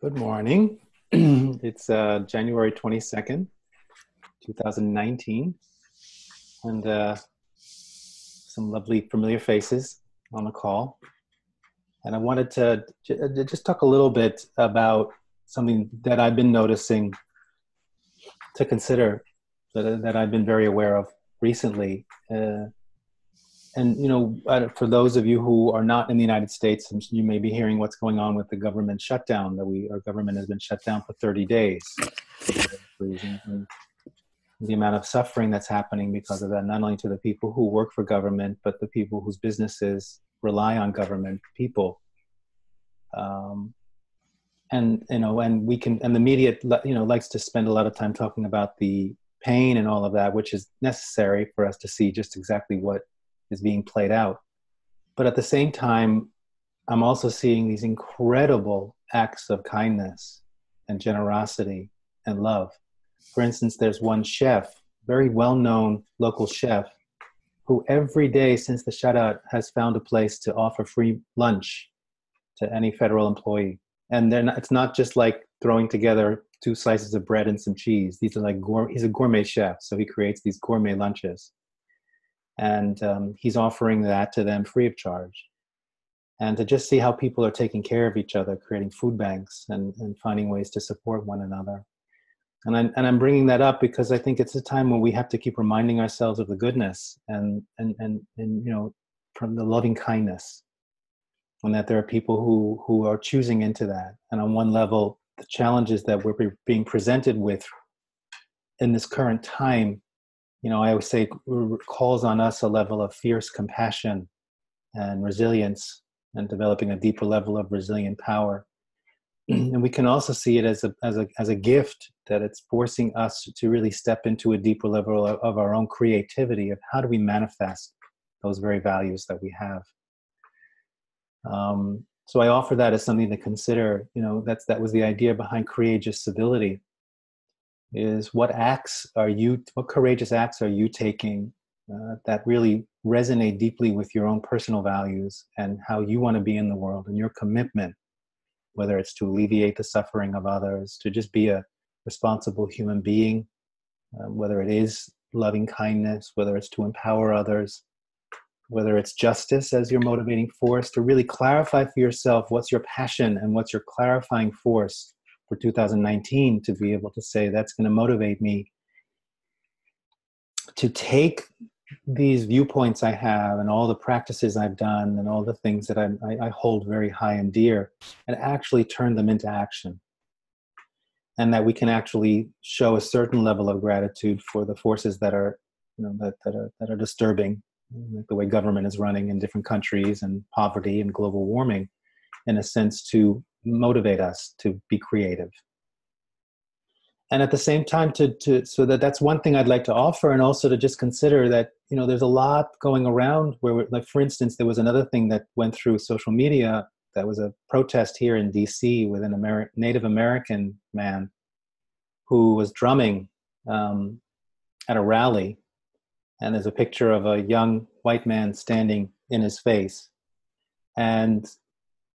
Good morning. It's January 22nd, 2019, and some lovely familiar faces on the call. And I wanted to just talk a little bit about something that I've been noticing to consider, that I've been very aware of recently. For those of you who are not in the United States, you may be hearing what's going on with the government shutdown, our government has been shut down for 30 days for various reasons. And the amount of suffering that's happening because of that, not only to the people who work for government, but the people whose businesses rely on government people. And the media, likes to spend a lot of time talking about the pain and all of that, which is necessary for us to see just exactly what is being played out. But at the same time, I'm also seeing these incredible acts of kindness and generosity and love. For instance, there's one chef, very well-known local chef, who every day since the shutout has found a place to offer free lunch to any federal employee. And it's not just like throwing together 2 slices of bread and some cheese. These are like he's a gourmet chef, so he creates these gourmet lunches. And he's offering that to them free of charge. And to just see how people are taking care of each other, creating food banks and finding ways to support one another. And I'm bringing that up because I think it's a time when we have to keep reminding ourselves of the goodness and from the loving kindness, and that there are people who are choosing into that. And on one level, the challenges that we're being presented with in this current time, I always say calls on us a level of fierce compassion and resilience, and developing a deeper level of resilient power. And we can also see it as a gift, that it's forcing us to really step into a deeper level of our own creativity, of how do we manifest those very values that we have. So I offer that as something to consider. That was the idea behind courageous civility. Is what courageous acts are you taking that really resonate deeply with your own personal values and how you want to be in the world, and your commitment, whether it's to alleviate the suffering of others, to just be a responsible human being, whether it is loving kindness, whether it's to empower others, whether it's justice as your motivating force, to really clarify for yourself what's your passion and what's your clarifying force for 2019, to be able to say that's going to motivate me to take these viewpoints I have and all the practices I've done and all the things that I hold very high and dear, and actually turn them into action. And that we can actually show a certain level of gratitude for the forces that are, that are disturbing, like the way government is running in different countries, and poverty and global warming, in a sense, to motivate us to be creative. And at the same time, so that's one thing I'd like to offer, and also to just consider that, there's a lot going around where, like, for instance, there was another thing that went through social media. That was a protest here in DC with an Native American man who was drumming at a rally. And there's a picture of a young white man standing in his face. And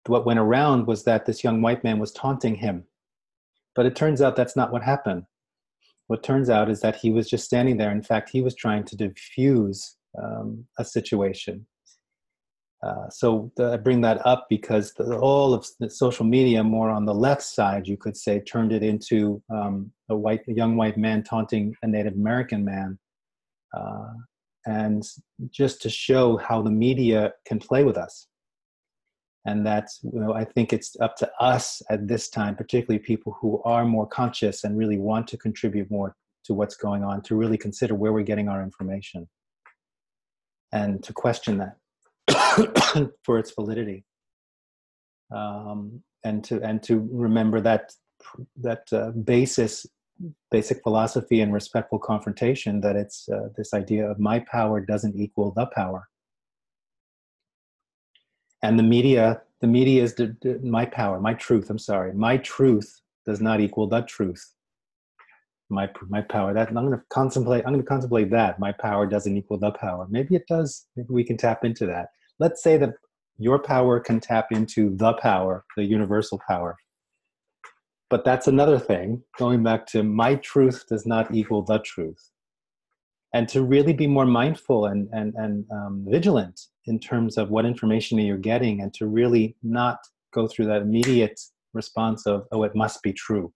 what went around was that this young white man was taunting him. But it turns out that's not what happened. What turns out is that he was just standing there. In fact, he was trying to diffuse a situation. So I bring that up because all of the social media, more on the left side, you could say, turned it into a young white man taunting a Native American man. And just to show how the media can play with us. And that's, I think it's up to us at this time, particularly people who are more conscious and really want to contribute more to what's going on, to really consider where we're getting our information and to question that for its validity. And to remember that basic philosophy and respectful confrontation, that it's this idea of my power doesn't equal the power. And the media is my power, my truth. I'm sorry, my truth does not equal the truth. My power. I'm going to contemplate that. My power doesn't equal the power. Maybe it does. Maybe we can tap into that. Let's say that your power can tap into the power, the universal power. But that's another thing, going back to my truth does not equal the truth. And to really be more mindful and vigilant in terms of what information you're getting, and to really not go through that immediate response of, oh, it must be true.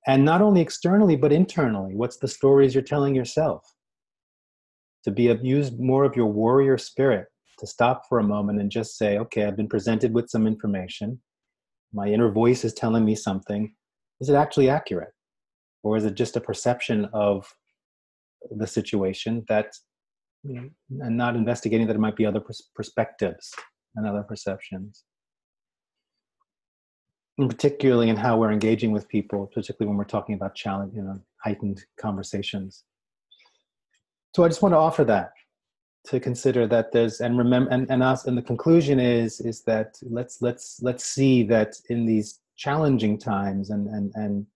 And not only externally, but internally. What's the stories you're telling yourself? To use more of your warrior spirit, to stop for a moment and just say, okay, I've been presented with some information. My inner voice is telling me something. Is it actually accurate? Or is it just a perception of the situation that, and not investigating that it might be other perspectives and other perceptions? And particularly in how we're engaging with people, particularly when we're talking about challenge, heightened conversations. So I just want to offer that, to consider that there's, and remember, and us, and the conclusion is that let's see that in these challenging times and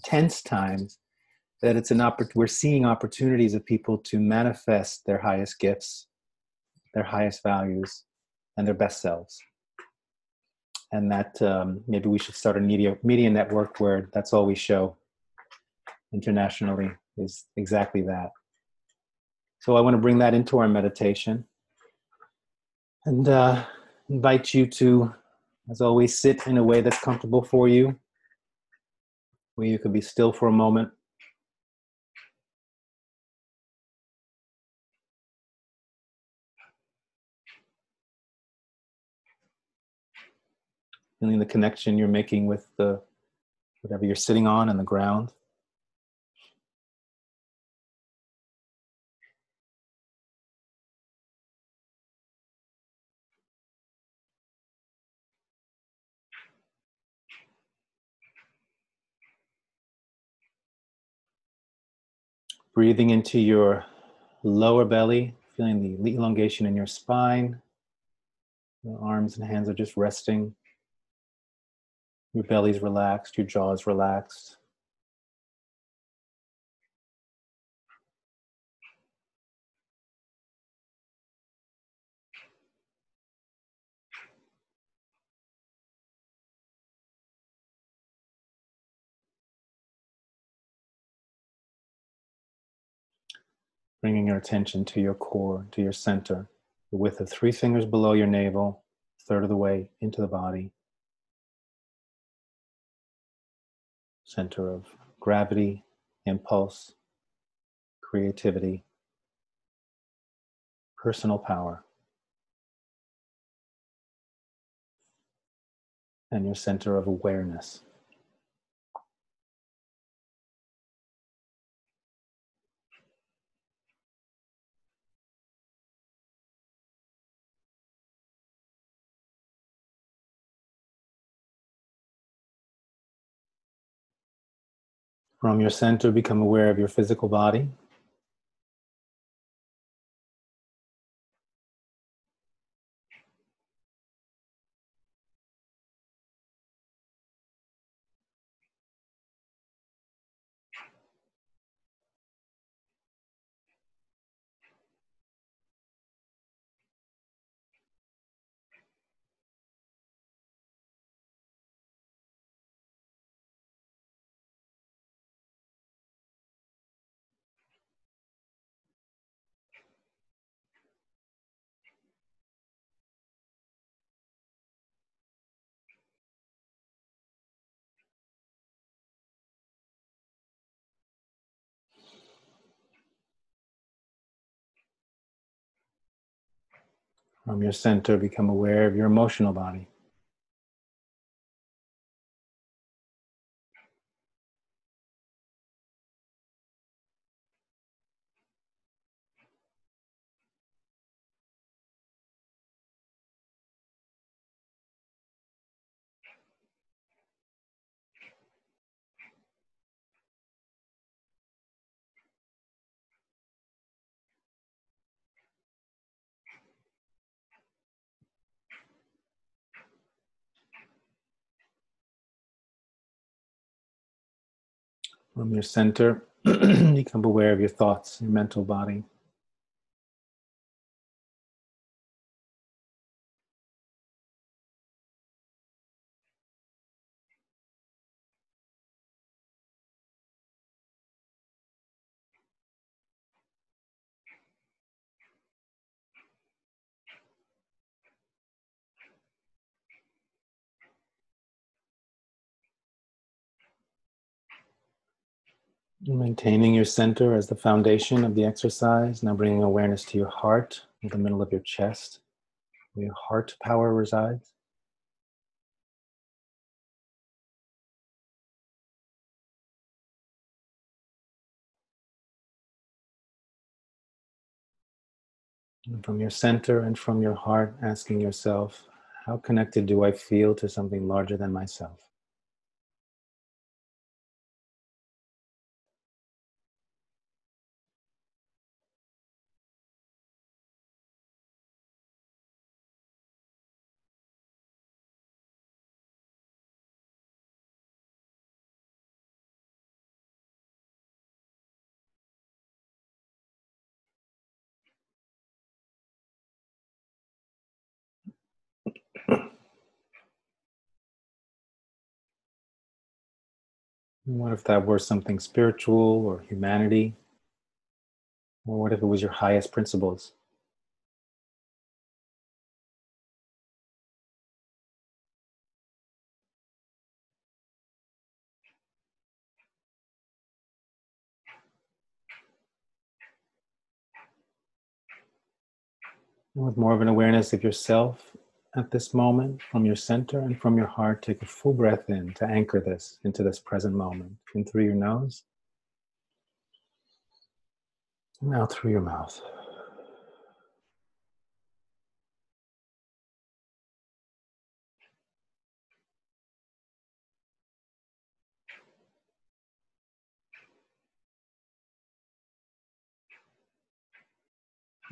tense times, that it's we're seeing opportunities of people to manifest their highest gifts, their highest values, and their best selves. And that maybe we should start a media network where that's all we show internationally, is exactly that. So I want to bring that into our meditation, and invite you to, as always, sit in a way that's comfortable for you, where you could be still for a moment. Feeling the connection you're making with whatever you're sitting on and the ground. Breathing into your lower belly, feeling the elongation in your spine. Your arms and hands are just resting. Your belly's relaxed, your jaw is relaxed. Bringing your attention to your core, to your center, the width of 3 fingers below your navel, a third of the way into the body. Center of gravity, impulse, creativity, personal power. And your center of awareness. From your center, become aware of your physical body. From your center, become aware of your emotional body. From your center, become aware of your thoughts, your mental body. Maintaining your center as the foundation of the exercise. Now bringing awareness to your heart, in the middle of your chest, where your heart power resides. And from your center and from your heart, asking yourself, how connected do I feel to something larger than myself? What if that were something spiritual or humanity? Or what if it was your highest principles? And with more of an awareness of yourself at this moment, from your center and from your heart, take a full breath in to anchor this into this present moment. In through your nose, and out through your mouth.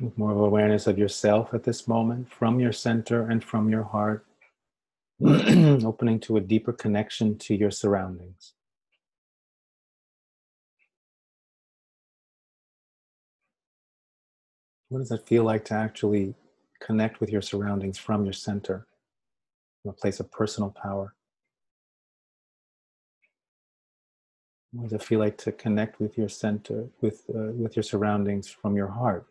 With more of awareness of yourself at this moment, from your center and from your heart, opening to a deeper connection to your surroundings. What does it feel like to actually connect with your surroundings from your center, from a place of personal power? What does it feel like to connect with your center, with your surroundings from your heart?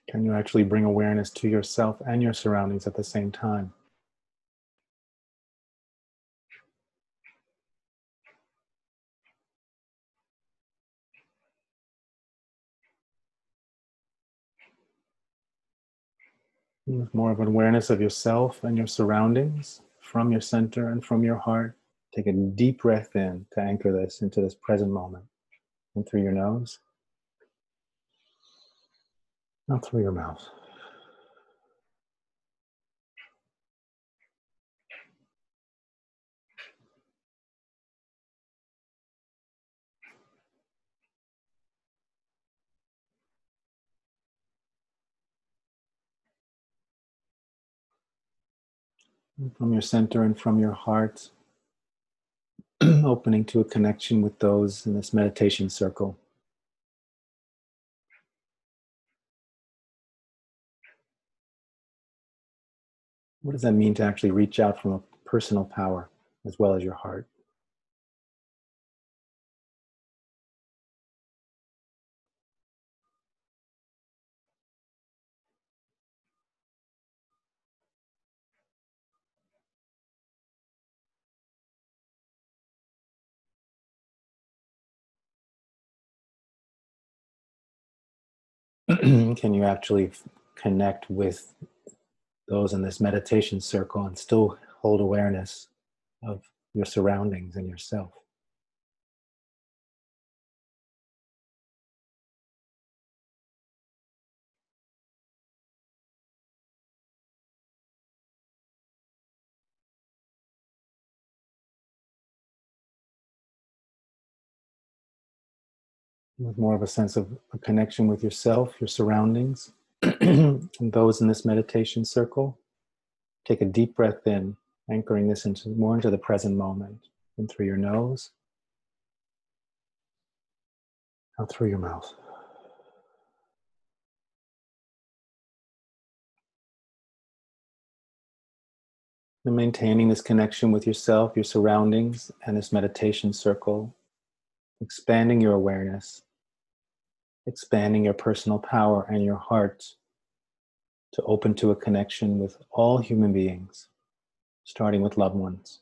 Can you actually bring awareness to yourself and your surroundings at the same time? With more of an awareness of yourself and your surroundings from your center and from your heart, take a deep breath in to anchor this into this present moment. In through your nose, out through your mouth. And from your center and from your heart, opening to a connection with those in this meditation circle. What does that mean to actually reach out from a personal power as well as your heart? Can you actually connect with those in this meditation circle and still hold awareness of your surroundings and yourself? With more of a sense of a connection with yourself, your surroundings, and those in this meditation circle. Take a deep breath in, anchoring this more into the present moment. In through your nose, out through your mouth. And maintaining this connection with yourself, your surroundings, and this meditation circle, expanding your awareness, expanding your personal power and your heart to open to a connection with all human beings, starting with loved ones.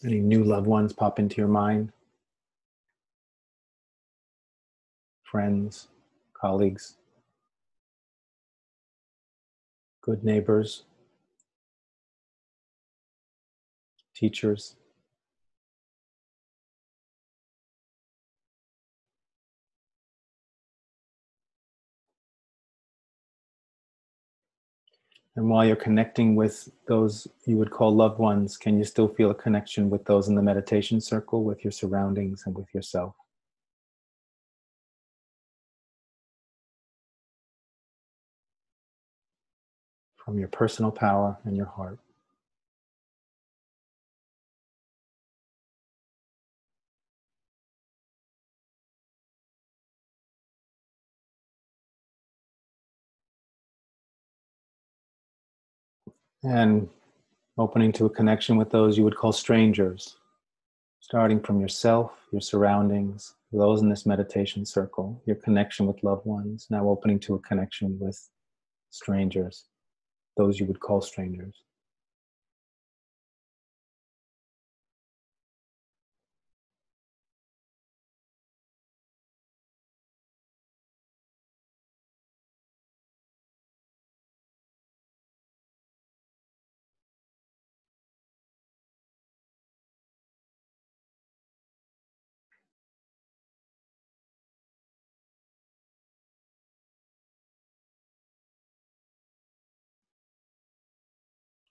Any new loved ones pop into your mind? Friends, colleagues, good neighbors, teachers. And while you're connecting with those you would call loved ones, can you still feel a connection with those in the meditation circle, with your surroundings and with yourself? From your personal power and your heart. And opening to a connection with those you would call strangers, starting from yourself, your surroundings, those in this meditation circle, your connection with loved ones, now opening to a connection with strangers, those you would call strangers.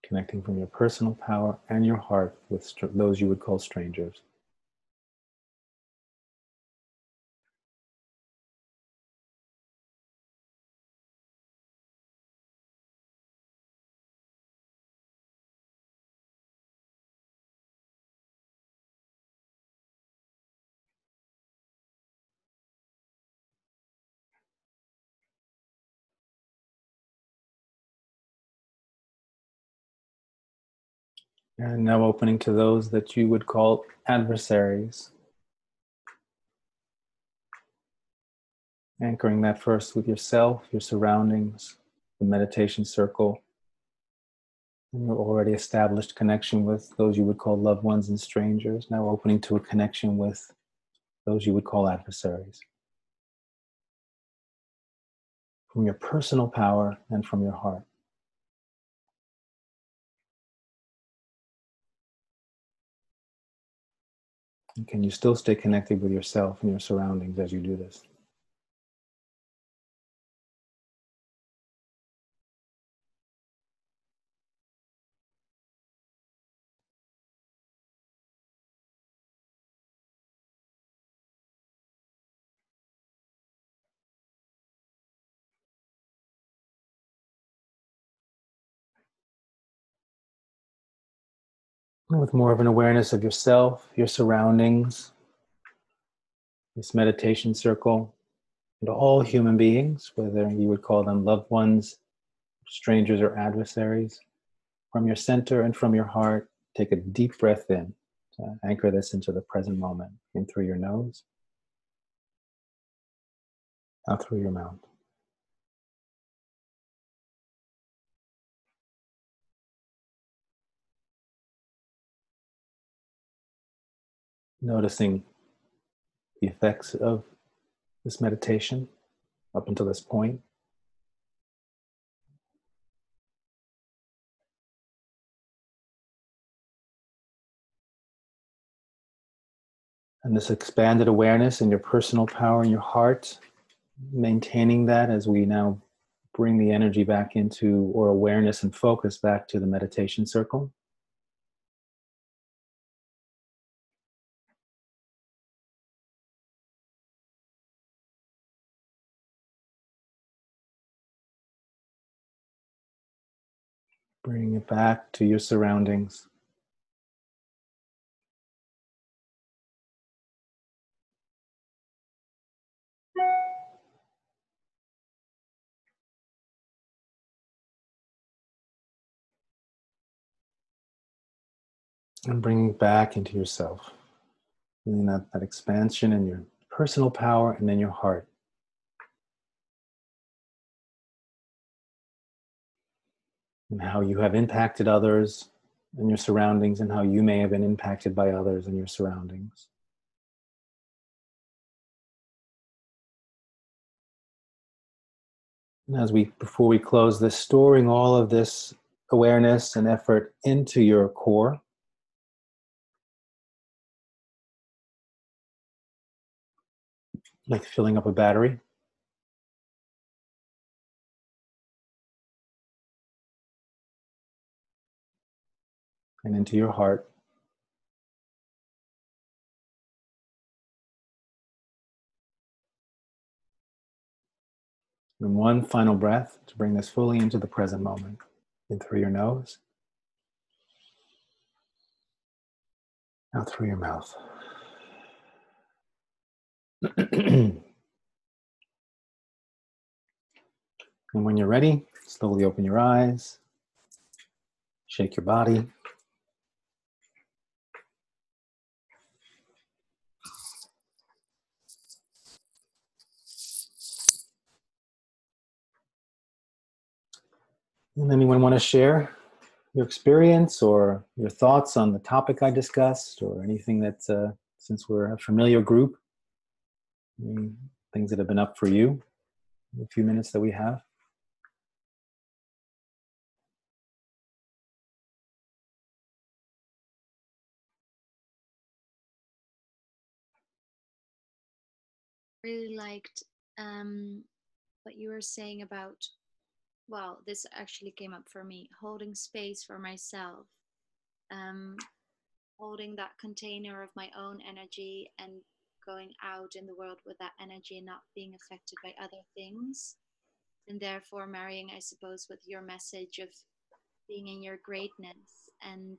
Connecting from your personal power and your heart with those you would call strangers. And now opening to those that you would call adversaries. Anchoring that first with yourself, your surroundings, the meditation circle, and your already established connection with those you would call loved ones and strangers. Now opening to a connection with those you would call adversaries. From your personal power and from your heart. And can you still stay connected with yourself and your surroundings as you do this? And with more of an awareness of yourself, your surroundings, this meditation circle, and all human beings, whether you would call them loved ones, strangers, or adversaries, from your center and from your heart, take a deep breath in to anchor this into the present moment. In through your nose, out through your mouth. Noticing the effects of this meditation up until this point. And this expanded awareness in your personal power in your heart, maintaining that as we now bring the energy back into, or awareness and focus back to the meditation circle. Bring it back to your surroundings. And bring it back into yourself. Feeling that expansion in your personal power and in your heart. And how you have impacted others in your surroundings and how you may have been impacted by others in your surroundings. And before we close this, storing all of this awareness and effort into your core. Like filling up a battery. And into your heart. And one final breath to bring this fully into the present moment. In through your nose. Out through your mouth. And when you're ready, slowly open your eyes. Shake your body. And anyone want to share your experience or your thoughts on the topic I discussed, or anything that, since we're a familiar group, things that have been up for you in the few minutes that we have? Really liked what you were saying about, well, this actually came up for me, holding space for myself, um, holding that container of my own energy and going out in the world with that energy and not being affected by other things. And therefore marrying, I suppose, with your message of being in your greatness and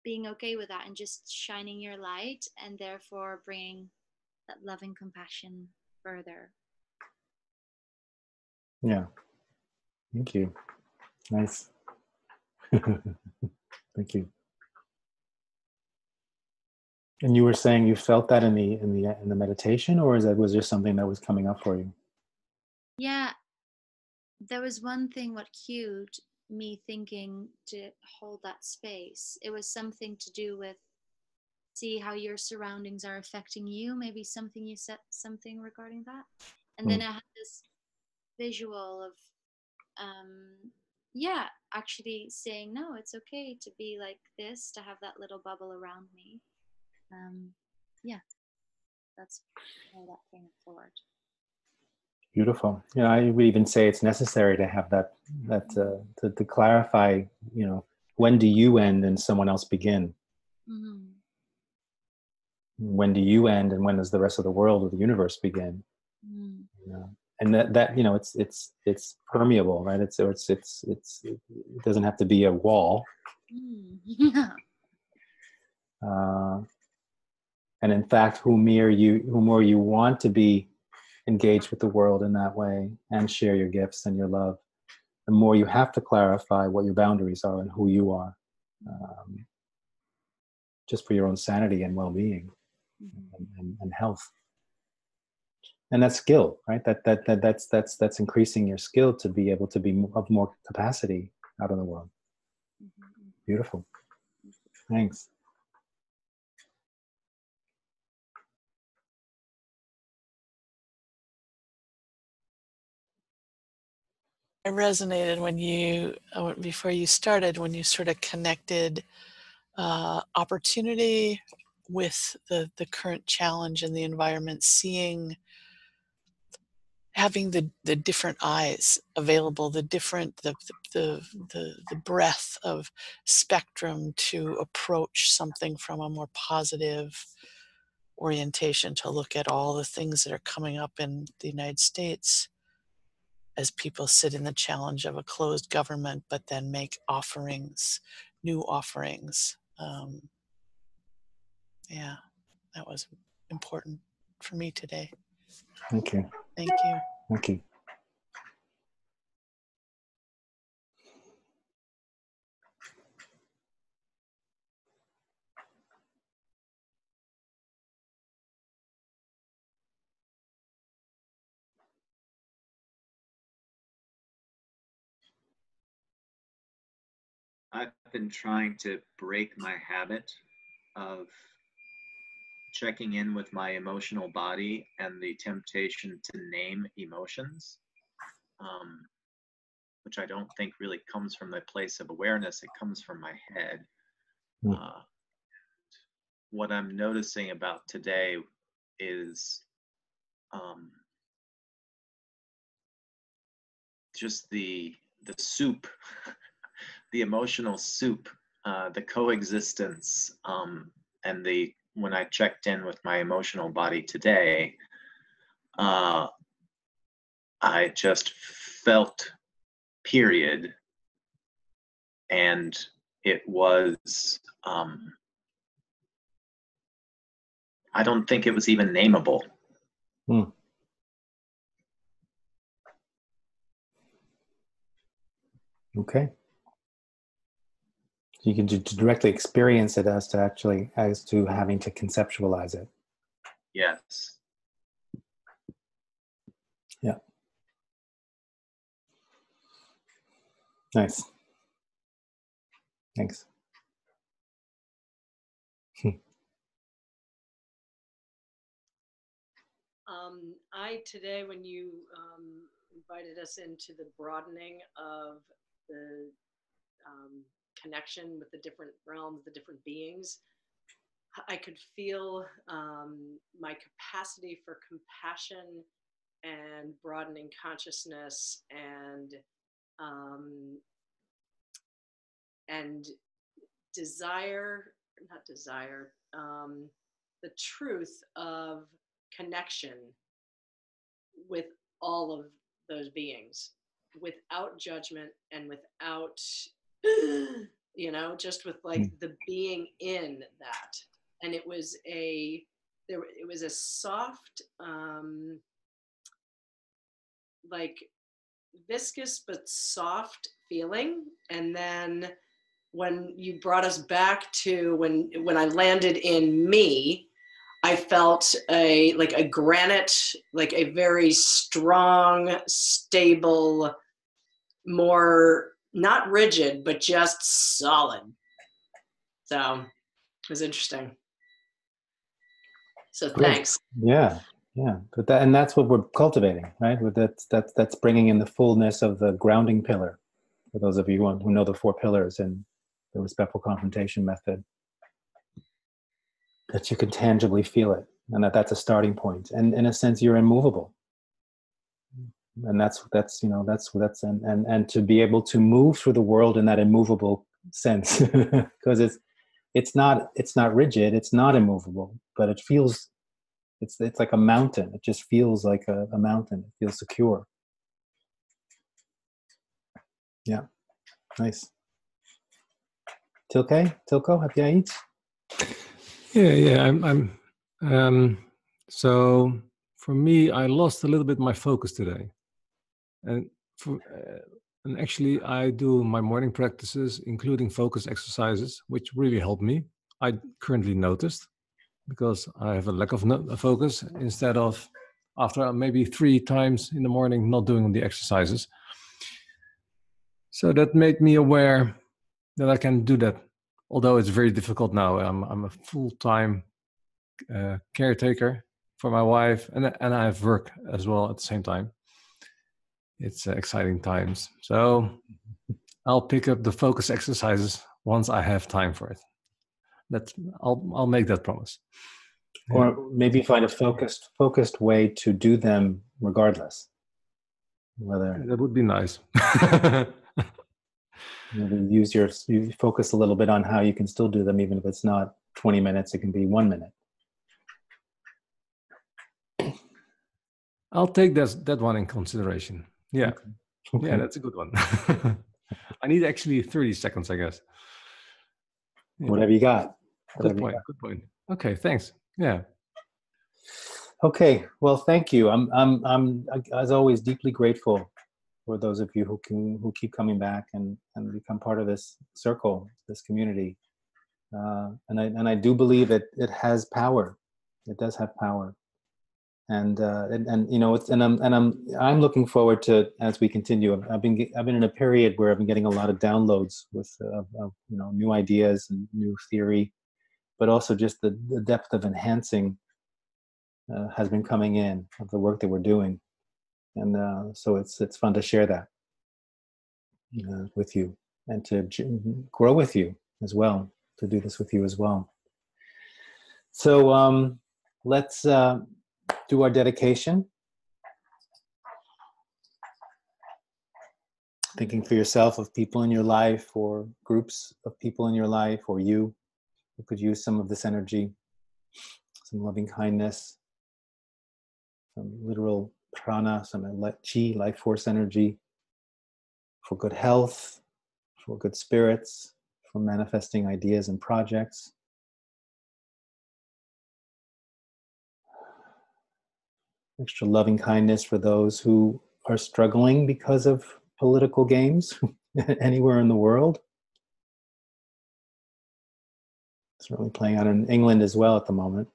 being okay with that and just shining your light and therefore bringing that loving compassion further. Yeah. Thank you. Nice. Thank you. And you were saying you felt that in the meditation, or was there something that was coming up for you? Yeah, there was one thing what cued me thinking to hold that space. It was something to do with see how your surroundings are affecting you. Maybe something you said something regarding that. And then I had this visual of yeah, actually saying no, it's okay to be like this, to have that little bubble around me. Yeah, that's how that came forward. Beautiful. Yeah, I would even say it's necessary to have to clarify, when do you end and someone else begin? Mm-hmm. When do you end and when does the rest of the world or the universe begin? Mm-hmm. And that it's permeable, right? It doesn't have to be a wall. Yeah. And in fact, who more you want to be engaged with the world in that way and share your gifts and your love, the more you have to clarify what your boundaries are and who you are, just for your own sanity and well-being and health. And that's skill, right? That's increasing your skill to be able to be of more capacity out in the world. Beautiful. Thanks. I resonated when you, before you started, when you sort of connected opportunity with the current challenge in the environment, having the different eyes available, the breadth of spectrum to approach something from a more positive orientation, to look at all the things that are coming up in the United States as people sit in the challenge of a closed government, but then make offerings, new offerings. Yeah, that was important for me today. Thank you. Thank you. Thank you. I've been trying to break my habit of checking in with my emotional body and the temptation to name emotions, which I don't think really comes from the place of awareness. It comes from my head. What I'm noticing about today is just the soup, the emotional soup, the coexistence, and when I checked in with my emotional body today, I just felt period, and it was I don't think it was even nameable. Okay. You can directly experience it as to having to conceptualize it. Yes. Yeah. Nice. Thanks. Today, when you invited us into the broadening of the connection with the different realms, the different beings, I could feel my capacity for compassion and broadening consciousness and the truth of connection with all of those beings without judgment and without, just with like the being in that. And it was a soft, like viscous but soft feeling. And then when you brought us back to when I landed in me, I felt a granite, like a very strong, stable, more not rigid, but just solid. So it was interesting. So thanks. Yeah. But that's what we're cultivating, right? That's bringing in the fullness of the grounding pillar. For those of you who know the 4 pillars and the respectful confrontation method, that you can tangibly feel it, and that's a starting point. And in a sense, you're immovable. And that's and to be able to move through the world in that immovable sense, because it's not rigid, it's not immovable, but it feels it's like a mountain. It just feels like a mountain. It feels secure. Yeah, nice. Tilko, have you eat? Yeah. So for me, I lost a little bit my focus today, and actually I do my morning practices, including focus exercises, which really help me. I currently noticed because I have a lack of focus instead of after maybe 3 times in the morning not doing the exercises. So that made me aware that I can do that, although it's very difficult now. I'm a full-time caretaker for my wife, and I have work as well at the same time. It's exciting times. So I'll pick up the focus exercises once I have time for it. I'll make that promise. Or maybe find a focused way to do them regardless. That would be nice. You focus a little bit on how you can still do them, even if it's not 20 minutes, it can be 1 minute. I'll take that one in consideration. Yeah. Okay. Yeah, that's a good one. I need actually 30 seconds, I guess. Yeah. Whatever you got. Good Whatever you point. got. Good point. Okay, thanks. Yeah. Okay. Well, thank you. I'm as always deeply grateful for those of you who keep coming back and become part of this circle, this community. And I do believe it has power. It does have power. And you know, I'm looking forward to, as we continue. I've been in a period where I've been getting a lot of downloads with you know, new ideas and new theory, but also just the depth of enhancing has been coming in of the work that we're doing, and so it's fun to share that with you and to grow with you as well. To do this with you as well. So let's do our dedication. Thinking for yourself of people in your life or groups of people in your life or you who could use some of this energy, some loving kindness, some literal prana, some chi, life force energy, for good health, for good spirits, for manifesting ideas and projects. Extra loving kindness for those who are struggling because of political games anywhere in the world. Certainly playing out in England as well at the moment.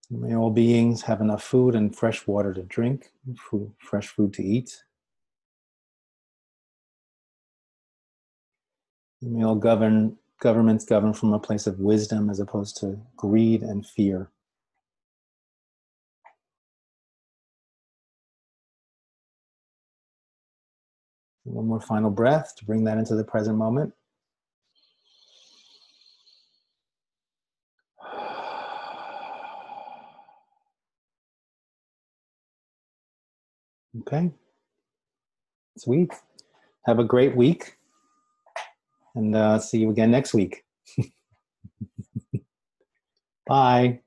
May all beings have enough food and fresh water to drink, fresh food to eat. And may all governments govern from a place of wisdom as opposed to greed and fear. One more final breath to bring that into the present moment. Okay. Sweet. Have a great week. And see you again next week. Bye.